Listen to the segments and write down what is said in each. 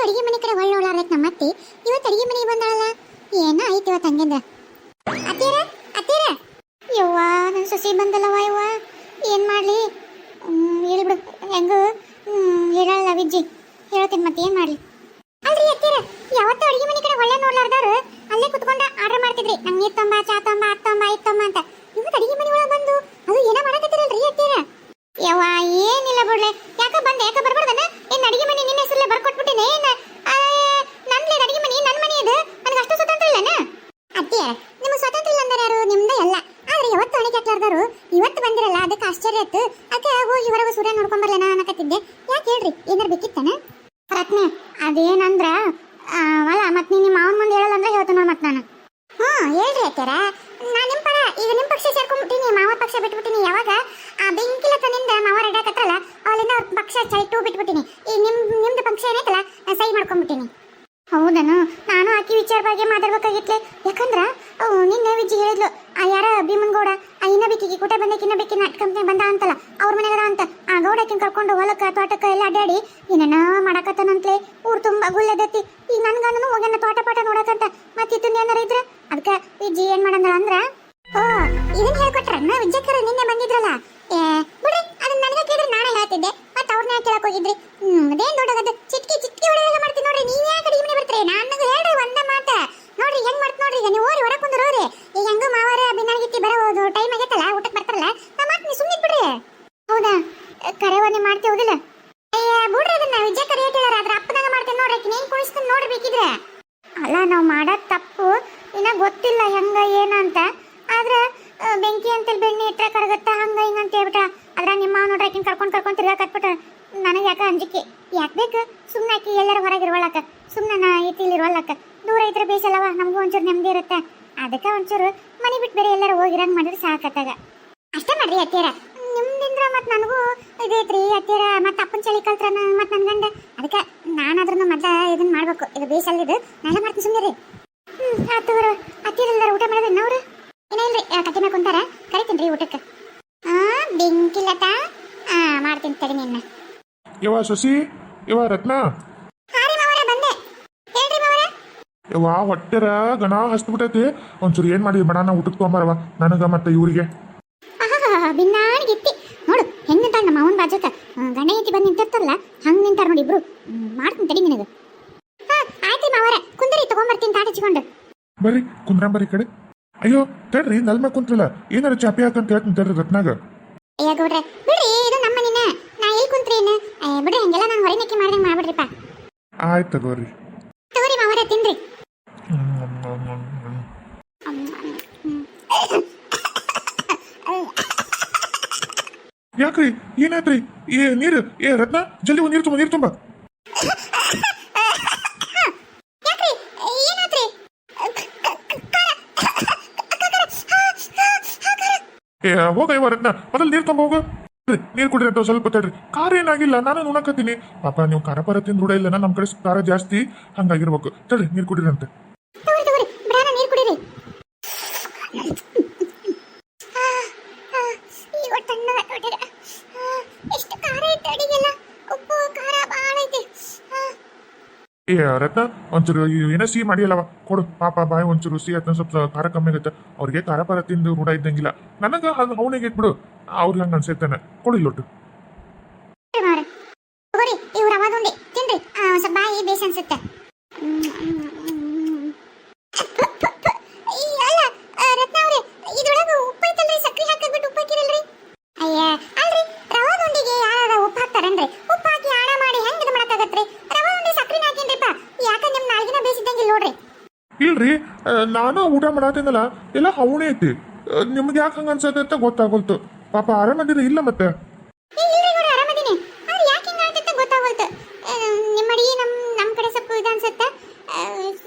ಅಡಿಗೆ ಮನೆ ಕಡೆ ಒಳ್ಳೊಳ್ಳಾರ್ದಕ್ಕೆ ನಮ್ಮ ಅತ್ತಿ ಇವತ್ತು ಅಡಿಗೆ ಮನೆಗೆ ಬಂದಾಳಲ್ಲ. ಏನ ಐತಿ ಇವತ್ತು ಹಂಗಿಂದ. ಅತ್ತೀರ ಅತ್ತೀರ ಯವ್ವ ನನ್ನ ಸೊಸಿ ಬಂದಲ್ಲವ ಯವ್ವ, ಏನು ಮಾಡಲಿ ಹೇಳಿಬಿಡು. ಹೆಂಗು ಹೇಳಲ್ಲ ವಿಜ್ಜಿ, ಹೇಳ್ತೀನಿ ಮತ್ತೆ ಏನು ಮಾಡಲಿ. ಅಲ್ರಿ ಅತ್ತೀರ, ಯಾವತ್ತೂ ಅಡಿಗೆ ಮನೆ ಕಡೆ ಒಳ್ಳೆ ನೋಡ್ಲಾರ್ದವ್ರು ಅಲ್ಲೇ ಕುತ್ಕೊಂಡು ಆರ್ಡರ್ ಮಾಡ್ತಿದ್ರಿ, ನಂಗೆ ನೀರು ತೊಂಬ, ಚಾ ತೊಂಬ, ಅದು ತೊಂಬ, ಇದು ತೊಂಬ ಅಂತ. ಇವತ್ತು ಅಡಿಗೆ ಮನೆ ಒಳಗೆ ಬಂದು ಅದು ಏನೋ ಮಾಡಕತ್ತೀರಲ್ರಿ ಅತ್ತೀರ. ಯವ್ವ ಏನಿಲ್ಲ ಬಿಡ್ಲೆ, ಯಾಕೆ ಬಂದೆ, ಯಾಕೆ ಬರ್ಬಾರ್ದನ? ಏನು ಅಡಿಗೆ ಮನೆ ನಿನ್ನ ಹೆಸರಲ್ಲೇ ಬರ್ಕೊಟ್ಬಿಟ್ಟಿನಿ? ನನ್ಲೆ ಅಡಿಗೆ ಮನೆ ನನ್ನ ಮನೆ ಅದು, ನನಗೆ ಅಷ್ಟು ಸ್ವತಂತ್ರ ಇಲ್ಲನ? ಅತ್ತೀರ, ನಿಮಗೆ ಸ್ವತಂತ್ರ ಇಲ್ಲ ಅಂದ್ರೆ ಯಾರು ನಿಮ್ದೇ ಎಲ್ಲ. ಆದ್ರೆ ಯಾವತ್ತು ಹೊಣೆ ಕೆಟ್ಲಾರ್ದಾರು ಇವತ್ತು ಬಂದಿರಲ್ಲ, ಅದಕ್ಕೆ ಆಶ್ಚರ್ಯ ಆಯ್ತು. ಅದಕ್ಕೆ ಹೋಗಿ ಹೊರಗೆ ಸೂರ್ಯ ನೋಡ್ಕೊಂಬರ್ಲೇನ ಅನ್ನಕತ್ತಿದ್ದೆ. ಯಾಕೆ ಹೇಳ್ರಿ, ಏನಾರು ಬೇಕಿತ್ತಾನ? ರತ್ನೆ ಅದೇನಂದ್ರ ಅಲ್ಲ, ಮತ್ತೆ ನೀನು ನಿಮ್ಮ ಮಾವನ ಮುಂದೆ ಹೇಳಲ್ಲ ಅಂದ್ರೆ ಹೇಳ್ತೀನಿ ನೋಡಿ ಮತ್ತೆ ನಾನು. ಹೇಳ್ರಿ ಅತ್ತೀರ, ನಾನು ನಿಮ್ಮ ಪರ ಈಗ ನಿಮ್ಮ ಪಕ್ಷ ಸೇರ್ಕೊಂಡ್ಬಿಟ್ಟಿನಿ, ಮಾವ ಪಕ್ಷ ಬಿಟ್ಬಿಟ್ಟಿನಿ. ಯಾವಾಗ ಆ ಬೆಂಕಿಲತ್ತನಿಂದ ಮಾವ ರೆಡಾಕತ್ತಲ್ಲ ಅವಳಿಂದ ಅವ್ರ ಪಕ್ಷ ಚೈಟು ಬಿಟ್ಬಿಟ್ಟಿನಿ. ಈಗ ನಿಮ್ದು ಪಕ್ಷ ಏನೈತಲ್ಲ ಸಹಿ ಮಾಡ್ಕೊಂಡ್ಬಿಟ್ಟಿನಿ. ಹೌದನು? ನಾನು ಆಕಿ ವಿಚಾರ ಬಗ್ಗೆ ಮಾತಾಡ್ಬೇಕಾಗಿತ್ಲೆ. ಯಾಕಂದ್ರ ನಿನ್ನೆ ವಿಜ್ಜಿ ಹೇಳಿದ್ಲು, ಯಾರ ಭೀಮನ್ಗೌಡ ಇನ್ನ ಬೇಕಿಗೆ ಕೂಟ ಬಂದಕ್ಕೆ ಇನ್ನ ಬೇಕಿ ನಟ್ ಕಂಪ್ನಿ ಬಂದ ಅಂತಲ್ಲ, ಅವ್ರ ಮನೆಗದ ಅಂತ. ಆ ಗೌಡಕಿನ ಕರ್ಕೊಂಡು ಹೊಲಕ್ಕ ತೋಟಕ್ಕ ಎಲ್ಲ ಅಡ್ಡಾಡಿ ಏನೇನ ಮಾಡಕತ್ತನಂತ್ಲೆ. ಊರು ತುಂಬಾ ಗುಳ್ಳೆದತ್ತಿ. ಈಗ ನನ್ ಗಂಡನು ಹೋಗ್ಯಾನ ತೋಟ ಪಾಟ ನೋಡಕಂತ. ಮತ್ತಿತ್ತು ಏನಾರ ಇದ್ರ ಅದಕ್ಕೆ ವಿಜ್ಜಿ ಏನ್ ಮಾಡಂದ್ರ ಅಂದ್ರ, ಇದನ್ನ ಹೇಳ್ಕೊಟ್ರ ನಾ ವಿಜ್ಜಕ್ಕರ ನಿನ್ನೆ ಬಂದಿದ್ರಲ್ಲ. ಬಿಡ್ರಿ, ಅದನ್ನ ನನಗೆ ಕೇಳಿದ್ರೆ ನಾನೇ ಹೇಳ್ತಿದ್ದೆ, ಮತ್ತೆ ಅವ್ರನ್ನ ಕೇಳಕ್ ಹೋಗಿದ್ರಿ. ಅದೇನ್ ದೊಡ್ಡಗದ ಚಿಟ್ಕಿ ಚಿಟ್ಕಿ ಹೊಡೆಯಲ್ಲ ಮಾಡ್ತೀನಿ ನೋಡ್ರಿ. ನೀವ್ ಯಾಕೆ ಅಡಿಗೆ ಮನೆ ಬರ್ತೀರಿ? ನನಗೆ ಹೇಳ್ರಿ ಒಂದ ಮಾತ. ನೋಡ್ರಿ ಹೆಂಗ್ ಮಾಡ್ತ ನೋಡ್ರಿ. ಈಗ ನೀವು ಓರಿ ಹೊರಗೆ ಕುಂದ್ರೋರಿ. ಈಗ ಹೆಂಗೋ ಮಾವಾರ ಬಿನ್ನಾಗಿತ್ತಿ ಬರೋದು ಟೈಮ್ ಆಗೈತಲ್ಲ, ಊಟಕ್ಕೆ ಬರ್ತಾರಲ್ಲ. ನಾ ಮಾತು ನೀವು ಸುಮ್ಮನೆ ಬಿಡ್ರಿ. ಹೌದಾ? ಕರೆವನ್ನೇ ಮಾಡ್ತಿ ಹೋಗಿಲ್ಲ? ಬಿಡ್ರಿ, ಅದನ್ನ ವಿಜಯ ಕರೆ ಹೇಳ್ತಿದಾರ, ಅದ್ರ ಅಪ್ಪನಾಗ ಮಾಡ್ತೇನೆ ನೋಡ್ರಿ. ನೀನ್ ಕುಣಿಸ್ಕೊಂಡು ನೋಡ್ಬೇಕಿದ್ರೆ. ಅಲ್ಲ, ನಾವು ಮಾಡೋದ್ ತಪ್ಪು ಇನ್ನ ಗೊತ್ತಿಲ್ಲ ಹೆಂಗ ಏನಂತ. ಆದ್ರ ಬೆಂಕಿ ಅಂತೇಳಿ ಬೆಣ್ಣೆ ಇಟ್ರೆ ಕರಗತ್ತ, ಹಂಗ ಹಿಂಗ ಅಂತ ಹೇಳ್ಬಿಟ್ಟ. ಅದ್ರ ನಿಮ್ಮ ನೋಡ್ರಿ ಆಕಿನ ಕರ್ಕೊಂಡ್ ತಿರ್ಗಾಕತ್ಬಿಟ್ಟ. ನನಗೆ ಯಾಕೆ ಅಂಜಿಕೆ. ಯಾಕೆ ಬೇಕು ಸುಮ್ಮನೆ ಆಕಿ ಎಲ್ಲರ ಹೊರಗಿರುವಳಕ್ಕ, ಸುಮ್ಮನೆ ನಾ ಇಲ್ಲಿರುವಲ್ಲಕ್ಕ. ದೂರ ಇದ್ರೆ ಬೇಸಲ್ಲವ, ನಮಗೂ ಒಂಚೂರು ನೆಮ್ಮದಿ ಇರುತ್ತೆ. ಅದಕ್ಕೆ ಒಂಚೂರು ಮನೆ ಬಿಟ್ಟು ಬೇರೆ ಎಲ್ಲರೂ ಹೋಗಿರಂಗ್ ಮಾಡಿದ್ರೆ ಸಾಕತ್ತಾಗ. ಅಷ್ಟೇ ಮಾಡ್ರಿ ಅತ್ತೀರ, ನಿಮ್ದಿಂದ್ರ ಮತ್ತು ನನಗೂ ಇದೈತ್ರಿ ಅತ್ತೀರ. ಮತ್ತು ಅಪ್ಪನ ಚಳಿ ಕಲ್ತ್ರ ಮತ್ತು ನನ್ನ ಗಂಡ. ಅದಕ್ಕೆ ನಾನಾದ್ರೂ ಮೊದಲ ಇದನ್ನ ಮಾಡ್ಬೇಕು. ಇದು ಬೇಸಲ್ಲಿದ್ದು ನಾಳೆ ಮಾಡ್ತೀನಿ ಸುಮ್ಮನೆ ರೀ. ಆತು ಅತ್ತೀರೆಲ್ಲರೂ ಊಟ ಮಾಡಿದ್ರೆ ಅವ್ರು ಏನ ಇಲ್ರಿ, ಕಟ್ಟಿ ಮೇಲೆ ಕುಂತಾರ. ಕರಿತೀನಿ ರೀ ಊಟಕ್ಕೆ. ಬೆಂಕಿಲ್ಲತ ಮಾಡ್ತೀನಿ ತಡಿ ನಿನ್ನ. ಯವ್ವ ಸೊಸಿ, ಯವ್ವ ರತ್ನ, ಯವ್ವ ಹೊಟ್ಟೆರ ಗಣ ಹಸ್ಬಿಟ್ಟೈತಿ. ಒಂಚೂರು ಏನ್ ಮಾಡಿ ಬಡಾನ ಊಟಕ್ಕೆ ತೊಗೊಂಬರವ ನನಗ ಮತ್ತೆ ಇವ್ರಿಗೆ. ಬಿನ್ನಾಣಿಗಿತ್ತಿ ನೋಡು ಹೆಂಗ್ ನಿಂತಾಳ ನಮ್ಮ ಅವನ ಬಾಜುಕ. ಗಂಡ ಐತಿ ಬಂದು ನಿಂತಿರ್ತಾರಲ್ಲ ಹಂಗ್ ನಿಂತಾರ ನೋಡಿ ಇಬ್ರು. ಮಾಡ್ತೀನಿ ತಡಿ ನಿನಗ. ಆಯ್ತು ಮಾವರ, ಕುಂದರಿ ತಗೊಂಬರ್ತೀನಿ ತಾಟ ಹಚ್ಕೊಂಡು. ಬರ್ರಿ ಕುಂದ್ರಂಬರಿ ಕಡೆ. ಅಯ್ಯೋ ತಡ್ರಿ, ನಲ್ಮ ಕುಂತ್ರಲ್ಲ, ಏನಾರ ಚಾಪಿ ಹಾಕಂತ ಹೇಳ್ತೀನಿ ತಡ್ರಿ ರತ್ನಾಗ. ಅಯ್ಯ ಗೌಡ್ರೆ ಬಿಡ್ರಿ, ಇದು ನಮ್ಮ ಮನಿನ, ನಾ ಎಲ್ಲಿ ಕುಂತ್ರೇನು? ಬಿಡ್ರಿ, ಹಂಗೆಲ್ಲ ನಾನು ಹೊರನಕ್ಕಿ ಮಾಡ್ದಂಗೆ ಮಾಡ್ಬಿಡ್ರಿಪ್ಪ. ಆಯ್ತು ತಗೋರಿ. ತಗೋರಿ ಮಾವರ, ತಿನ್ರಿ. ಯಾಕ್ರಿ, ಏನಾಯ್ತ್ರಿ? ನೀರು ರತ್ನ, ಜಲ್ದಿ ಒಂದು ನೀರು ತುಂಬ. ಹೋಗ ಇವ ರತ್ನ, ಮೊದಲು ನೀರು ತುಂಬ ಹೋಗು. ನೀರು ಕುಡ್ರಿ ಅಂತ ಸ್ವಲ್ಪ ತಡ್ರಿ. ಖಾರ ಏನಾಗಿಲ್ಲ, ನಾನು ನೋಡಕತ್ತೀನಿ. ಪಾಪ ನೀವು ಖಾರ ಪರ ತಿಂದು ರೂಢ ಇಲ್ಲ, ನಮ್ಮ ಕಡೆ ಖಾರ ಜಾಸ್ತಿ, ಹಂಗಾಗಿರ್ಬೇಕು. ತಡ್ರಿ ನೀರು ಕುಡಿರಿ ಅಂತೆ. ರತ್ನ, ಒಂಚೂರು ಏನೋ ಸಿಹಿ ಮಾಡಿಯಲ್ಲವ ಕೊಡು. ಪಾಪ ಬಾಯಿ ಒಂಚೂರು ಸಿಹಿ ಆಯ್ತು, ಸ್ವಲ್ಪ ಖಾರ ಕಮ್ಮಿ ಆಗುತ್ತೆ. ಅವ್ರಿಗೆ ಖಾರ ಪರ ತಿಂದು ರೂಢ ಇದ್ದಂಗಿಲ್ಲ. ನನಗ ಅವನಿಗೆ ಇಟ್ಬಿಡು, ಅವ್ರಿಗೆ ಹಂಗೆ ಅನ್ಸೈತಾನೆ. ಕೊಡು ಇಲ್ಲೊಟ್ಟು. ಇಲ್ರಿ, ನಾನು ಊಟ ಮಾಡತ್ತೀನಲ್ಲ ಎಲ್ಲ ಹವಣೆ ಐತಿ. ನಿಮ್ಗೆ ಯಾಕೆ ಹಂಗ ಅನ್ಸತ್ತೆ ಅಂತ ಗೊತ್ತಾಗೋಲ್ತು. ಪಾಪ ಆರಾಮದಿರಿ ಇಲ್ಲ ಮತ್ತೆ?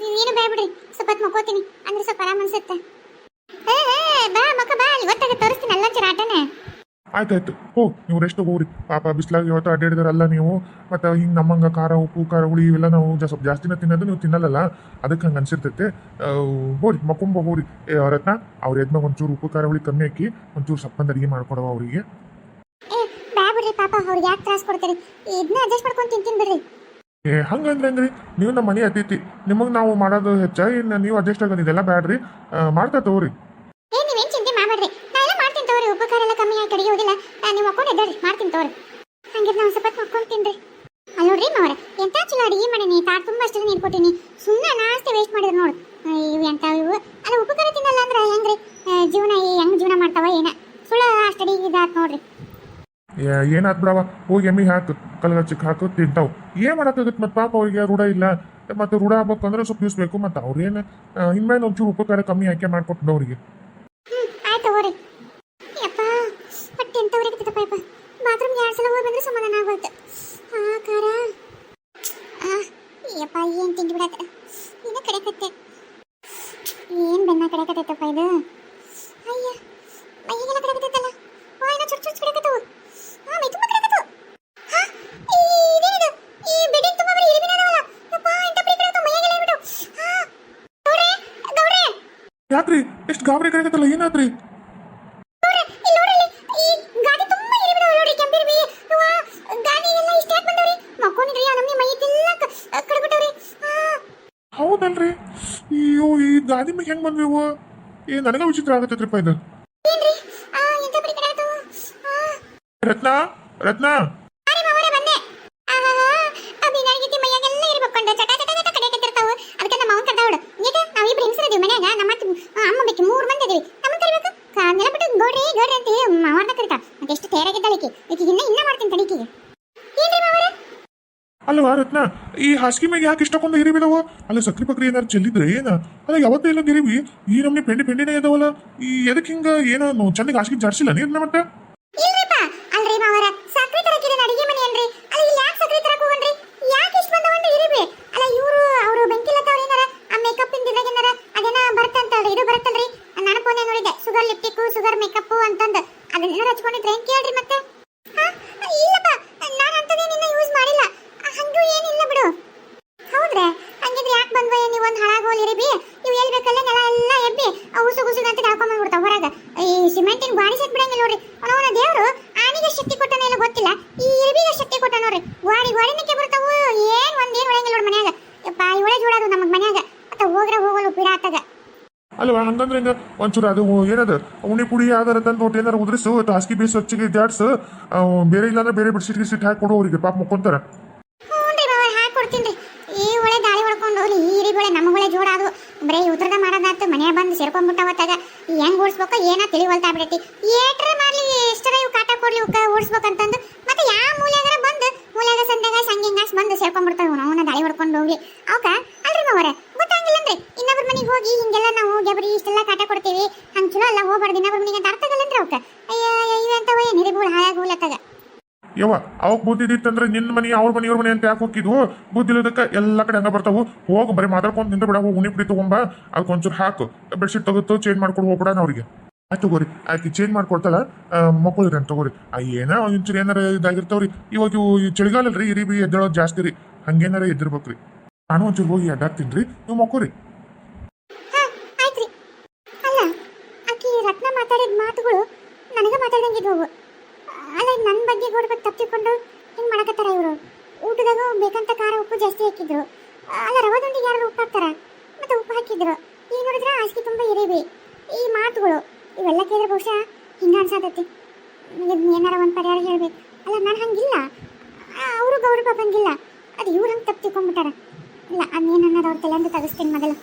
ಆಯ್ತಾಯ್ತು, ಹೋಗಿ ನೀವು ರೆಸ್ಟ್ ಹೋಗ್ರಿ. ಪಾಪ ಬಿಸ್ಲಾಗ ಇವತ್ತು ಅಡ್ಡಾಡಿದಾರಲ್ಲ ನೀವು. ಮತ್ತು ಹಿಂಗೆ ನಮ್ಮಂಗೆ ಖಾರ ಉಪ್ಪು ಖಾರ ಹುಳಿ ಇವೆಲ್ಲ ನಾವು ಸ್ವಲ್ಪ ಜಾಸ್ತಿನ ತಿನ್ನೋದು, ನೀವು ತಿನ್ನಲ್ಲ. ಅದಕ್ಕೆ ಹಂಗೆ ಅನ್ಸಿರ್ತೈತೆ. ಹೋರಿ ಮಕ್ಕೊಂಬ ಹೋಗ್ರಿ. ರತ್ನ, ಅವ್ರ ಎದ್ಮಾಗ ಒಂಚೂರು ಉಪ್ಪು ಖಾರ ಹುಳಿ ಕಮ್ಮಿ ಹಾಕಿ ಒಂಚೂರು ಸಪ್ಪಂದು ಅಡಿಗೆ ಮಾಡ್ಕೊಡವ ಅವರಿಗೆ. ಪಾಪ ಅವ್ರಿಗೆ ಯಾಕೆ ತ್ರಾಸ ಕೊಡ್ತೀರಿ? ಇದನ್ನ ಅಡ್ಜಸ್ಟ್ ಮಾಡ್ಕೊಂಡು ತಿಂತೀನಿ ಬಿಡ್ರಿ. ಹಂಗಂದ್ರೆ ಹೆಂಗ್ರಿ ನೀವು ನಮ್ಮ ಮನೆ ಅತಿಥಿ ನಿಮಗೆ ನಾವು ಮಾಡೋದು ಹೆಚ್ಚ ಇನ್ನು ನೀವು ಅಡ್ಜಸ್ಟ್ ಆಗೋದು ಇದೆಲ್ಲ ಬ್ಯಾಡ್ರಿ ಮಾಡ್ತಾ ತಗೋರಿ. ಏ ನೀವೇನ್ ಚಿಂತೆ ಮಾಡಬೇಡ್ರಿ, ನಾ ಎಲ್ಲ ಮಾಡ್ತೀನಿ ತಗೋರಿ. ಉಪಕಾರ ಎಲ್ಲ ಕಮ್ಮಿ ಆಗಿ ಕಡಿಯೋದಿಲ್ಲ. ನೀವು ಮಕ್ಕೊಂಡು ಎದ್ದಾಡ್ರಿ, ಮಾಡ್ತೀನಿ ತಗೋರಿ. ಹಂಗಿದ್ರೆ ನಾವು ಸ್ವಲ್ಪ ಮಕ್ಕೊಂತೀನಿ. ಅಲ್ಲಿ ನೋಡ್ರಿ ಮಾವರ ಎಂತ ಚಲೋ ಅಡಿಗೆ ಮಾಡೀನಿ, ತಾಟ್ ತುಂಬ ಅಷ್ಟು ನೀರು ಕೊಟ್ಟಿನಿ. ಸುಮ್ಮನೆ ನಾಸ್ತೆ ವೇಸ್ಟ್ ಮಾಡಿದ್ರು ನೋಡು. ಇವು ಎಂತ ಇವು ಅಲ್ಲ ಉಪಕಾರ ತಿನ್ನಲ್ಲ ಅಂದ್ರೆ ಹೆಂಗ್ರಿ ಜೀವನ ಹೆಂಗ್ ಜೀವನ ಮಾಡ್ತಾವ ಏನ ಸುಳ್ಳ ಅಷ್ಟು ಅಡಿಗೆ ಇದಾತ್ ನೋಡ್ರಿ. ಏನಾತ್ ಬಿಡವ, ಹೋಗಿ ಎಮ್ಮಿ ಹಾಕು ಕಲ್ಗಚ್ಚಿಕ್ ಹಾಕು ತಿಂತಾವ್. ಏನ್ ಮಾಡಕ್ಕಾಗತ್ತೆ ಮತ್ತೆ ಪಾಪ ಅವ್ರಿಗೆ ರೂಢ ಇಲ್ಲ. ಮತ್ತೆ ರೂಢ ಆಗ್ಬೇಕಂದ್ರೆ ಸ್ವಲ್ಪ ದಿವ್ಸ ಬೇಕು. ಮತ್ತೆ ಅವ್ರೇನು ಇನ್ಮೇಲೆ ಒಂಚೂರು ಉಪಕಾರ ಕಮ್ಮಿ ಹಾಕಿ ಮಾಡ್ಕೊಟ್ಟು ಅವ್ರಿಗೆ. ಆಯ್ತು ತಗೋರಿ. ಯಪ್ಪ ಹೊಟ್ಟೆ ಎಂತವ್ರಿಗೆ ಆಗ್ತದಪ್ಪ ಯಪ್ಪ. ಬಾತ್ರೂಮ್ 2 ಸಲ ಹೋಗಿ ಬಂದ್ರೆ ಸಮಾಧಾನ ಆಗೋಯ್ತು. ಖಾರ ಯಪ್ಪ ಏನು ತಿಂಡಿ ಬಿಡತ್ತೆ ಇನ್ನ ಕಡೆಕತ್ತೆ. ಏನು ಬೆನ್ನ ಕಡೆಕತ್ತೈತಪ್ಪ ಇದು. ಅಯ್ಯ ಮೈಗೆಲ್ಲ ಕಡೆಕತ್ತೈತಲ್ಲ. ವಾಯ್ನ ಚುಚ್ಚು ಚುಚ್ಚು ಕಡೆಕತ್ತವು. ಮೈ ತುಂಬ ಕಡೆಕತ್ತವು. ಇದೇನಿದು ಈ ಬೆಡ್ಡಿನ ತುಂಬ ಬರೀ ಇರಿಬಿನ ಅದಾವಲ್ಲ. ಯಪ್ಪ ಇಂತ ಪರಿ ಕಡೆಕತ್ತವು ಮೈಗೆಲ್ಲ ಇರ್ಬಿಟ್ಟು. ಗೌಡ್ರೆ ಗೌಡ್ರೆ ಯಾಕ್ರಿ ಎಷ್ಟು ಗಾಬರಿ ಕಡೆಕತ್ತಲ್ಲ, ಏನಾದ್ರಿ? ಹೌದಲ್ರಿ, ಅಯ್ಯೋ ಈ ಗಾದಿ ಮ್ಯಾಗ ಹೆಂಗ್ ಬಂದ್ವಿವು? ನನಗ ವಿಚಿತ್ರ ಆಗತ್ತೈತ್ರಿಪ್ಪ ಇದು. ರತ್ನ ರತ್ನ ಅಲ್ವಾ ರತ್ನ, ಈ ಹಾಸಿಗೆ ಮ್ಯಾಗ ಯಾಕೆ ಇಷ್ಟಕ್ಕೊಂದು ಹಿರಿ ಬಿದವ? ಅಲ್ಲ ಸಕ್ರಿ ಪಕ್ರಿ ಏನಾರು ಚೆಲ್ಲಿದ್ರೆ ಏನ? ಅಲ್ಲ ಯಾವತ್ತೂ ಇಲ್ಲ ಗಿರಿವಿ ಈ ನಮ್ನಿ ಪೆಂಡಿನೇ ಇದಾವಲ್ಲ. ಈ ಎದಕ್ ಹಿಂಗ ಏನೋ ಚೆನ್ನಾಗಿ ಹಾಸಿಗೆ ಜಾಡ್ಸಿಲ್ಲ ನೀರ್ನ ಮತ್ತೆ? ಶುಗರ್ ಮೇಕಪ್ ಅಂತಂದ ಅದನ್ನ ಹಚ್ಕೊಂಡಿದ್ರೆ ಏನ್ ಕೇಳ್ರಿ ಮತ್ತೆ? ಇಲ್ಲಪ್ಪ ನಾನು ಅಂತದೇನಿನ್ನ ಯೂಸ್ ಮಾಡಿಲ್ಲ. ಹಂಗೂ ಏನಿಲ್ಲ ಬಿಡು. ಹೌದ್ರೆ ಹಂಗಿದ್ರೆ ಯಾಕೆ ಬಂದ್ವ ನೀವು? ಒಂದು ಹಾಳಾಗೋಲ್ ಇರಿಬಿ ಇವು ಎಲ್ಲಿ ಬೇಕಲ್ಲೇ ನೆಲ ಎಲ್ಲ ಎಬ್ಬಿ ಉಸು ಅಂತ ಕಳ್ಕೊಂಡ್ಬಂದ್ಬಿಡ್ತಾವ ಹೊರಗೆ. ಈ ಸಿಮೆಂಟಿನ ಗಾಡಿ ಸೆಟ್ ಬಿಡಂಗಿಲ್ಲ ನೋಡ್ರಿ. ಅವನ ದೇವರು ಆನಿಗೆ ಶಕ್ತಿ ಕೊಟ್ಟನ ಇಲ್ಲ ಗೊತ್ತಿಲ್ಲ, ಈ ಇರಿಬಿಗೆ ಶಕ್ತಿ ಕೊಟ್ಟ ನೋಡ್ರಿ. ಗಾಡಿನಕ್ಕೆ ಬರ್ತಾವು. ಏನ್ ಒಂದೇನು ಹೊಳಂಗಿಲ್ಲ ನೋಡಿ ಮನ್ಯಾಗ. ಯಪ್ಪ ಇವಳೆ ಜೋಡೋದು ನಮಗ್ ಮನ್ಯಾಗ. ಮತ್ತೆ ಹೋಗಲು ಪೀಡ ಆತಾಗ. ಅಲ್ವಾ ಹಂಗಂದ್ರೆ ಹಿಂಗ ಒಂಚೂರು ಅದು ಏನದ ಉಣಿ ಪುಡಿ ಯಾವ್ದಾರ ತಂದು ಒಟ್ಟು ಏನಾರು ಉದ್ರಿಸು ಹಾಸಿಗೆ ಬೀಸ್ ಹೊಚ್ಚಿಗೆ ಜಾಡ್ಸು. ಬೇರೆ ಇಲ್ಲಾಂದ್ರೆ ಬೇರೆ ಬೆಡ್ಶೀಟ್ ಗಿಡ್ಶೀಟ್ ಹಾಕಿ ಕೊಡು ಅವ್ರಿಗೆ, ಪಾಪ ಮುಕ್ಕೊಂತಾರ. ಈ ಒಳ್ಳೆ ಗಾಳಿ ಹೊಡ್ಕೊಂಡು ಹೋಗ್ಲಿ. ಈ ಇರಿಗೊಳೆ ನಮಗೊಳೆ ಜೋಡ ಅದು ಬರೀ ಉತ್ತರದ ಮಾಡೋದಾತು. ಮನೆ ಬಂದು ಸೇರ್ಕೊಂಡ್ಬಿಟ್ಟವತ್ತಾಗ ಹೆಂಗ್ ಓಡಿಸ್ಬೇಕು ಏನ ತಿಳಿವಲ್ತಾ ಬಿಡೈತಿ. ಏಟ್ರ ಮಾಡ್ಲಿ ಎಷ್ಟರ ಇವು ಕಾಟ ಕೊಡ್ಲಿ ಓಡಿಸ್ಬೇಕಂತಂದು ಮತ್ತೆ ಯಾವ ಮೂಲೆಗಾರ ಬಂದು ಮೂಲೆಗ ಸಂದಾಗ ಸಂಗಿಂಗಾಸ್ ಬಂದು ಸೇರ್ಕೊಂಡ್ಬಿಡ್ತಾವ. ಅವನ ಗಾಳಿ ಹೊಡ್ಕೊಂಡು ಹೋಗ್ಲಿ ಅವಕ ಅಲ್ರಿ ಮಾವರ ಗೊತ್ತಾಗಿಲ್ಲನ್ರಿ. ಇನ್ನೊಬ್ರ ಮನೆಗೆ ಹೋಗಿ ಹಿಂಗೆಲ್ಲ ನಾವು ಗೆಬರಿ ಇಷ್ಟೆಲ್ಲ ಕಾಟ ಕೊಡ್ತೀವಿ. ಹಂಗ್ ಚಲೋ ಅಲ್ಲ, ಹೋಗ್ಬಾರ್ದು ಇನ್ನೊಬ್ರ ಮನೆಗೆ ಅಂತ ಅರ್ಥ ಆಗಲ್ಲನ್ರಿ ಅವಕ. ಅಯ್ಯ ಇವಂತವ ಏನ್ ಹಿರಿಗಳು ಹಾಳಾಗಿ ಹೋಗ್ಲತ್ತಾಗ. ಯವ್ವ ಅವಾಗ ಬುದ್ಧಿದಿತ್ತಂದ್ರೆ ನಿನ್ನ ಮನೆ ಅವ್ರ ಮನೆ ಇವ್ರ ಮನೆ ಅಂತ ಯಾಕೆ ಹೋಗಿದ್ವು? ಬುದ್ಧಿ ಇಲ್ಲದಕ್ಕೆ ಎಲ್ಲ ಕಡೆ ಹಂಗ ಬರ್ತಾವು. ಹೋಗಿ ಬರೀ ಮಾತಾಡ್ಕೊಂಡು ನಿಂತ ಬಿಡ. ಉಣಿ ಪುಡಿ ತಗೊಂಬ, ಅದಕ್ಕೆ ಒಂಚೂರು ಹಾಕು, ಬೆಡ್ಶೀಟ್ ತೆಗೆದು ಚೇಂಜ್ ಮಾಡ್ಕೊಂಡು ಹೋಗ್ಬಿಡ ಅವ್ರಿಗೆ. ಆಯ್ತು ತಗೋರಿ, ಆಯ್ತು ಚೇಂಜ್ ಮಾಡ್ಕೊಡ್ತಾಳ ಮಕ್ಕಳಿರಿ ಅಂತ ತಗೋರಿ. ಏನೋ ಒಂಚೂರು ಏನಾರ ಇದಾಗಿರ್ತಾವ್ರಿ. ಇವಾಗ ಇವು ಚಳಿಗಾಲ ಅಲ್ರಿ, ಇರಿಬಿ ಎದ್ದೇಳೋದು ಜಾಸ್ತಿ ರೀ. ಹಂಗೇನಾರ ಎದ್ದಿರ್ಬೇಕ್ರಿ. ನಾನು ಒಂಚೂರು ಹೋಗಿ ಅಡ್ಡಾಕ್ತೀನಿ ರೀ, ನೀವು ಮಕ್ಕೋರಿ. ರತ್ನ ಮಾತಾಡಿದ ಮಾತುಗಳು ನನಗ ಮಾತಾಡಂಗಿದ್ವು. ಅಲ್ಲ ನನ್ನ ಬಗ್ಗೆ ಗೋಡ್ಬೇಕು ತಪ್ಪಿಕೊಂಡು ಹಿಂಗೆ ಮಾಡಕತ್ತಾರ ಇವರು. ಊಟದಾಗ ಬೇಕಂತ ಖಾರ ಉಪ್ಪು ಜಾಸ್ತಿ ಹಾಕಿದ್ರು. ಅಲ್ಲ ರವಾದೊಂದಿಗೆ ಯಾರು ಉಪ್ಪು ಹಾಕ್ತಾರ, ಮತ್ತೆ ಉಪ್ಪು ಹಾಕಿದ್ರು. ಈಗ ನೋಡಿದ್ರೆ ಹಾಸಿಗೆ ತುಂಬ ಇರಿಬಿ. ಈ ಮಾತುಗಳು ಇವೆಲ್ಲ ಕೇಳಿದ್ರೆ ಬಹುಶಃ ಹಿಂಗ ಅನ್ಸಾತೈತಿ. ಏನಾರ ಒಂದು ಪರಿಹಾರ ಹೇಳ್ಬೇಕು. ಅಲ್ಲ ನಾನು ಹಂಗಿಲ್ಲ, ಅವರು ಗೌಡ ಪಾಪ ಹಂಗಿಲ್ಲ. ಅದು ಇವ್ರು ಹಂಗೆ ತಪ್ಪು ತಿಳ್ಕೊಂಡ್ಬಿಟ್ಟಾರ. ಇಲ್ಲ ಅದೇನು ಅನ್ನೋದು ಅವ್ರ ತಲೆ ಅಂತ ತೆಗಿಸ್ತೀನಿ ಮೊದಲು.